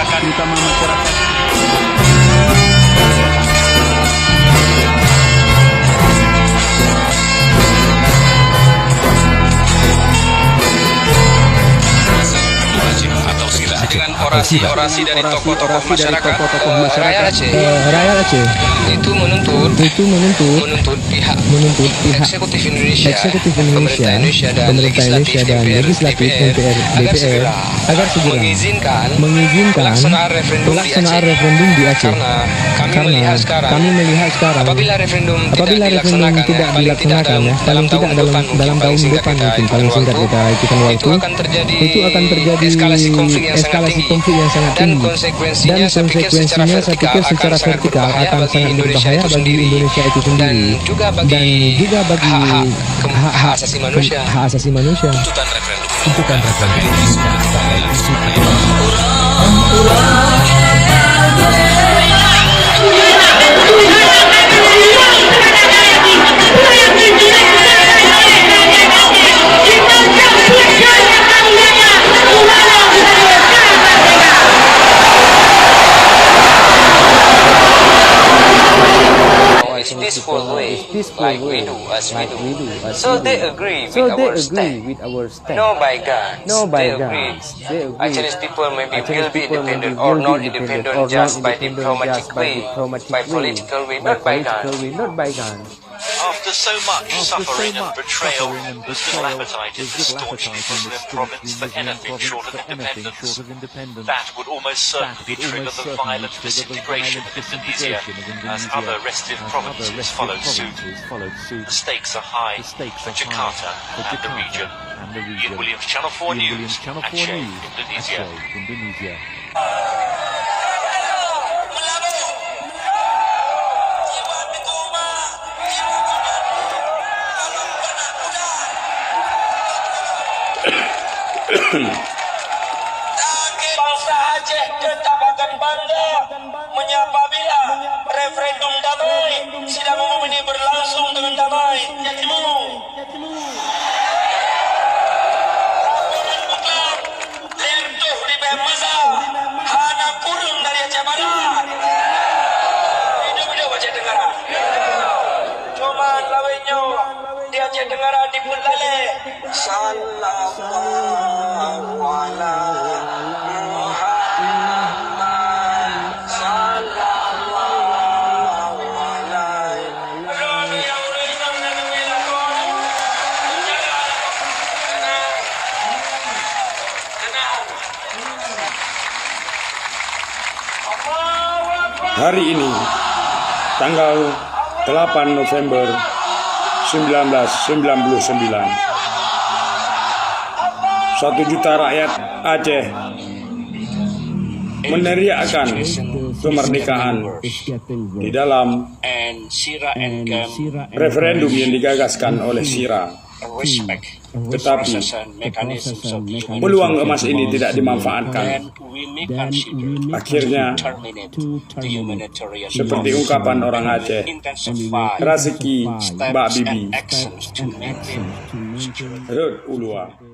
masyarakat. Dengan orasi-orasi dari tokoh-tokoh masyarakat, rakyat Aceh itu menuntut pihak eksekutif Indonesia, pemerintah Indonesia dan legislatif MPR, DPR agar segera mengizinkan pelaksanaan referendum di Aceh. Karena kami melihat sekarang apabila referendum tidak dilaksanakan ya, paling tidak dalam tahun depan mungkin paling singkat kita hitung waktu, itu akan terjadi eskalasi konflik yang sangat tinggi, dan konsekuensinya saya pikir secara vertikal akan sangat berbahaya bagi Indonesia itu sendiri dan juga bagi hak asasi manusia. Tuntutan referendum. Peaceful way, like we do. So they agree with our stand. No by guns. They agree. Chinese people maybe will be independent or not independent just by diplomatic way, by political way, not by guns. After so much suffering and betrayal, there's little appetite in the staunchly Muslim province for anything short of independence. That would almost certainly trigger the violent disintegration of Indonesia, as other restive provinces followed suit. The stakes are high for Jakarta and the region. Ian Williams, Channel 4 News, Aceh, Indonesia. Bangsa Aceh tetap akan bangga menyapa bila referendum damai sidang umum ini berlangsung dengan damai. Yatimu. Bukan lentuh di Bemasa, hana kurung dari Aceh Barat. Hidup Aceh Tenggara. Cuman lawenya di Aceh Tenggara di Pelale. Sallallahu ala Muhammad sallallahu alaihi Hari ini, tanggal 8 November 1999, 1 juta rakyat Aceh meneriakkan kemerdekaan di dalam referendum yang digagaskan oleh Sira. Tetapi peluang emas ini tidak dimanfaatkan. Akhirnya, seperti ungkapan orang Aceh, rezeki Mbak Bibi, Rut Ulua.